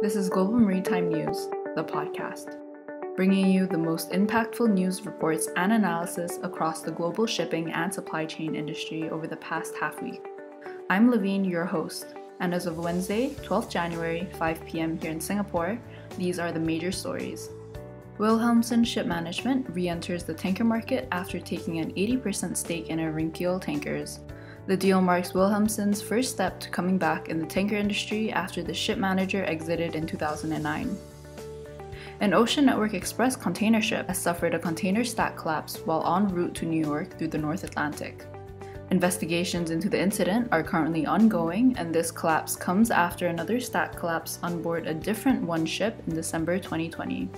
This is Global Maritime News, the podcast, bringing you the most impactful news reports and analysis across the global shipping and supply chain industry over the past half week. I'm Levine, your host, and as of Wednesday, 12th January, 5 p.m. here in Singapore, these are the major stories. Wilhelmsen Ship Management re-enters the tanker market after taking an 80% stake in Reenters tankers. The deal marks Wilhelmsen's first step to coming back in the tanker industry after the ship manager exited in 2009. An Ocean Network Express container ship has suffered a container stack collapse while en route to New York through the North Atlantic. Investigations into the incident are currently ongoing, and this collapse comes after another stack collapse on board a different one ship in December 2020.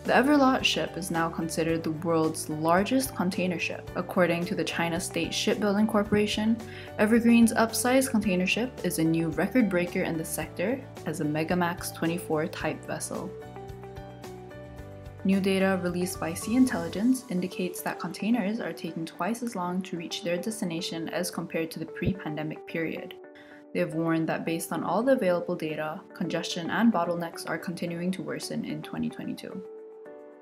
The Everlot ship is now considered the world's largest container ship. According to the China State Shipbuilding Corporation, Evergreen's upsized container ship is a new record breaker in the sector as a Megamax 24 type vessel. New data released by Sea Intelligence indicates that containers are taking twice as long to reach their destination as compared to the pre-pandemic period. They have warned that based on all the available data, congestion and bottlenecks are continuing to worsen in 2022.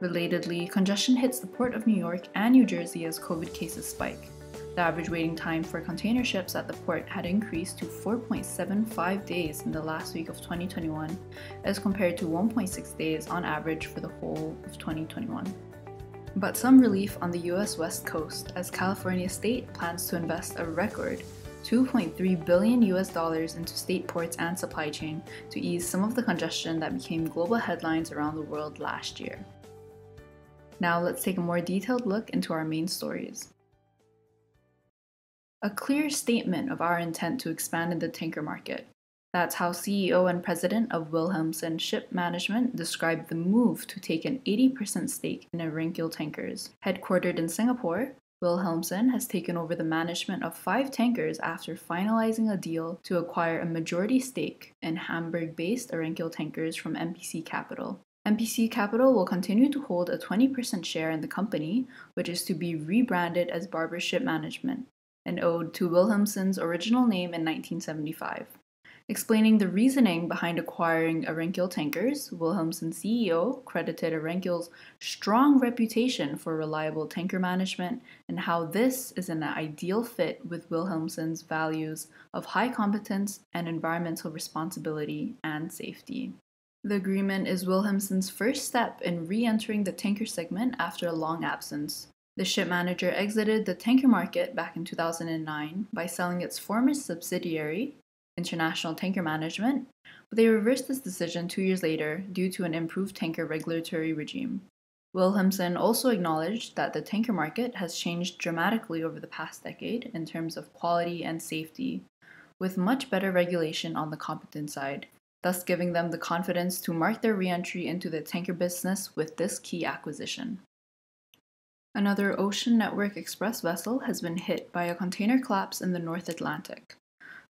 Relatedly, congestion hits the Port of New York and New Jersey as COVID cases spike. The average waiting time for container ships at the port had increased to 4.75 days in the last week of 2021, as compared to 1.6 days on average for the whole of 2021. But some relief on the US West Coast, as California State plans to invest a record $2.3 billion into state ports and supply chain to ease some of the congestion that became global headlines around the world last year. Now let's take a more detailed look into our main stories. A clear statement of our intent to expand in the tanker market. That's how CEO and president of Wilhelmsen Ship Management described the move to take an 80% stake in Reenters tankers. Headquartered in Singapore, Wilhelmsen has taken over the management of 5 tankers after finalizing a deal to acquire a majority stake in Hamburg-based Reenters tankers from MPC Capital. MPC Capital will continue to hold a 20% share in the company, which is to be rebranded as Barber Ship Management, an ode to Wilhelmsen's original name in 1975. Explaining the reasoning behind acquiring Reenters tankers, Wilhelmsen CEO credited Reenters' strong reputation for reliable tanker management and how this is an ideal fit with Wilhelmsen's values of high competence and environmental responsibility and safety. The agreement is Wilhelmsen's first step in re-entering the tanker segment after a long absence. The ship manager exited the tanker market back in 2009 by selling its former subsidiary, International Tanker Management, but they reversed this decision 2 years later due to an improved tanker regulatory regime. Wilhelmsen also acknowledged that the tanker market has changed dramatically over the past decade in terms of quality and safety, with much better regulation on the competent side, thus giving them the confidence to mark their re-entry into the tanker business with this key acquisition. Another Ocean Network Express vessel has been hit by a container collapse in the North Atlantic.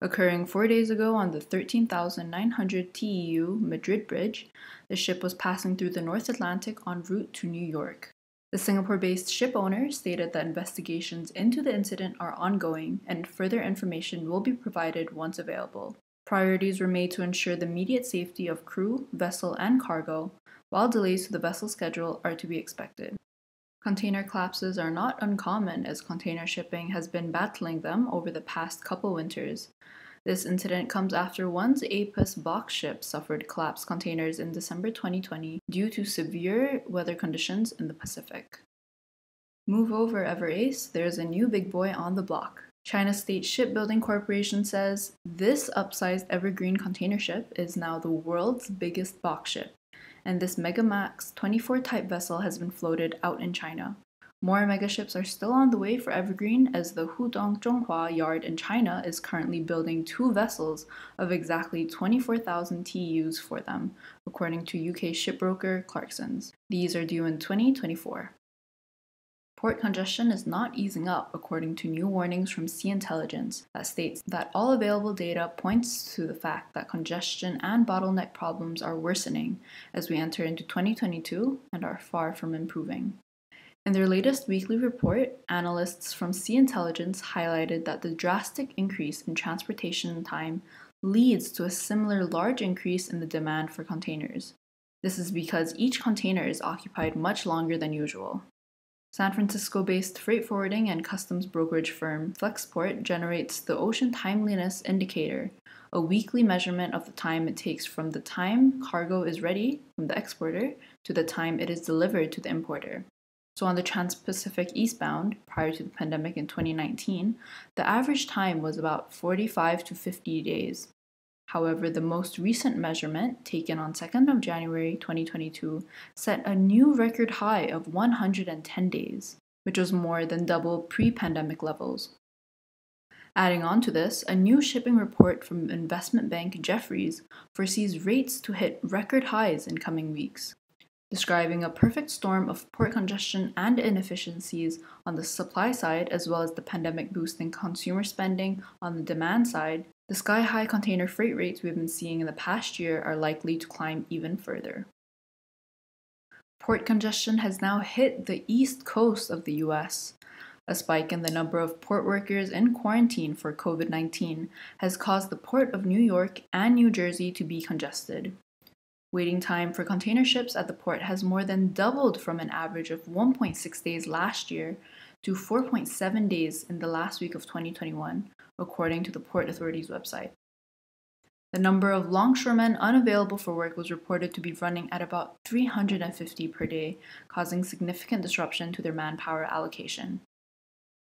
Occurring 4 days ago on the 13,900 TEU Madrid Bridge, the ship was passing through the North Atlantic en route to New York. The Singapore-based ship owner stated that investigations into the incident are ongoing and further information will be provided once available. Priorities were made to ensure the immediate safety of crew, vessel, and cargo, while delays to the vessel schedule are to be expected. Container collapses are not uncommon as container shipping has been battling them over the past couple winters. This incident comes after one's Apus box ship suffered collapsed containers in December 2020 due to severe weather conditions in the Pacific. Move over, Everace, there's a new big boy on the block. China State Shipbuilding Corporation says this upsized Evergreen container ship is now the world's biggest box ship, and this Megamax 24 type vessel has been floated out in China. More megaships are still on the way for Evergreen as the Hudong Zhonghua yard in China is currently building 2 vessels of exactly 24,000 TEUs for them, according to UK shipbroker Clarksons. These are due in 2024. Port congestion is not easing up, according to new warnings from Sea Intelligence that states that all available data points to the fact that congestion and bottleneck problems are worsening as we enter into 2022 and are far from improving. In their latest weekly report, analysts from Sea Intelligence highlighted that the drastic increase in transportation time leads to a similar large increase in the demand for containers. This is because each container is occupied much longer than usual. San Francisco-based freight forwarding and customs brokerage firm Flexport generates the Ocean Timeliness Indicator, a weekly measurement of the time it takes from the time cargo is ready from the exporter to the time it is delivered to the importer. So on the Trans-Pacific eastbound, prior to the pandemic in 2019, the average time was about 45 to 50 days. However, the most recent measurement, taken on 2nd of January 2022, set a new record high of 110 days, which was more than double pre-pandemic levels. Adding on to this, a new shipping report from investment bank Jefferies foresees rates to hit record highs in coming weeks. Describing a perfect storm of port congestion and inefficiencies on the supply side, as well as the pandemic boosting consumer spending on the demand side, the sky-high container freight rates we've been seeing in the past year are likely to climb even further. Port congestion has now hit the east coast of the US. A spike in the number of port workers in quarantine for COVID-19 has caused the Port of New York and New Jersey to be congested. Waiting time for container ships at the port has more than doubled from an average of 1.6 days last year to 4.7 days in the last week of 2021, according to the Port Authority's website. The number of longshoremen unavailable for work was reported to be running at about 350 per day, causing significant disruption to their manpower allocation.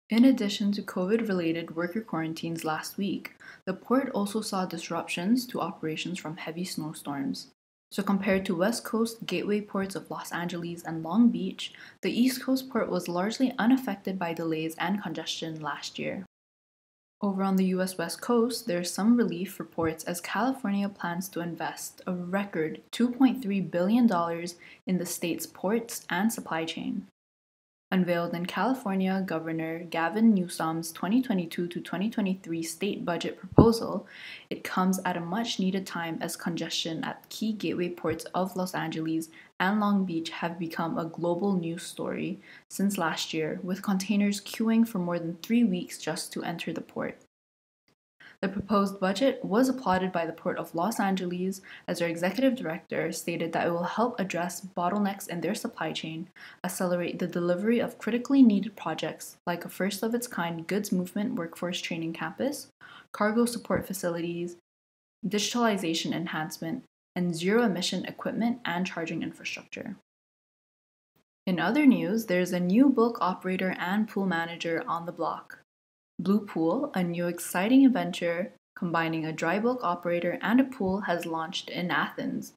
In addition to COVID-related worker quarantines last week, the port also saw disruptions to operations from heavy snowstorms. So compared to West Coast gateway ports of Los Angeles and Long Beach, the East Coast port was largely unaffected by delays and congestion last year. Over on the US West Coast, there's some relief for ports as California plans to invest a record $2.3 billion in the state's ports and supply chain. Unveiled in California Governor Gavin Newsom's 2022 to 2023 state budget proposal, it comes at a much-needed time as congestion at key gateway ports of Los Angeles and Long Beach have become a global news story since last year, with containers queuing for more than 3 weeks just to enter the port. The proposed budget was applauded by the Port of Los Angeles as their executive director stated that it will help address bottlenecks in their supply chain, accelerate the delivery of critically needed projects like a first-of-its-kind goods movement workforce training campus, cargo support facilities, digitalization enhancement, and zero-emission equipment and charging infrastructure. In other news, there's a new bulk operator and pool manager on the block. Blue Pool, a new exciting venture combining a dry bulk operator and a pool, has launched in Athens.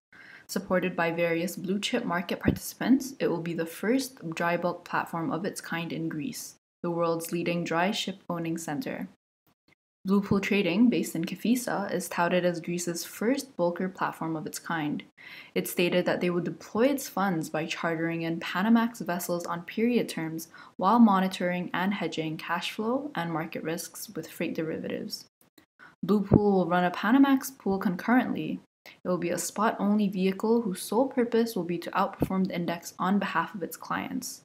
Supported by various blue-chip market participants, it will be the first dry bulk platform of its kind in Greece, the world's leading dry ship-owning center. Blue Pool Trading, based in Kifisa, is touted as Greece's first bulker platform of its kind. It stated that they would deploy its funds by chartering in Panamax vessels on period terms while monitoring and hedging cash flow and market risks with freight derivatives. Blue Pool will run a Panamax pool concurrently. It will be a spot-only vehicle whose sole purpose will be to outperform the index on behalf of its clients.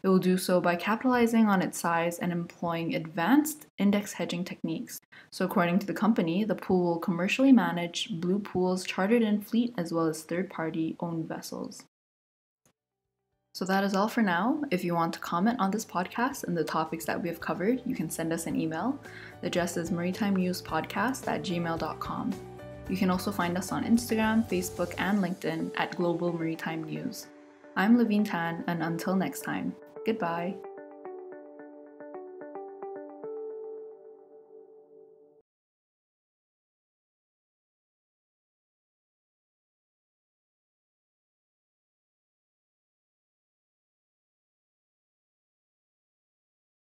It will do so by capitalizing on its size and employing advanced index hedging techniques. So according to the company, the pool will commercially manage Blue Pool's chartered-in fleet as well as third-party owned vessels. So that is all for now. If you want to comment on this podcast and the topics that we have covered, you can send us an email. The address is maritimenewspodcast@gmail.com. You can also find us on Instagram, Facebook, and LinkedIn at Global Maritime News. I'm Levine Tan, and until next time, goodbye.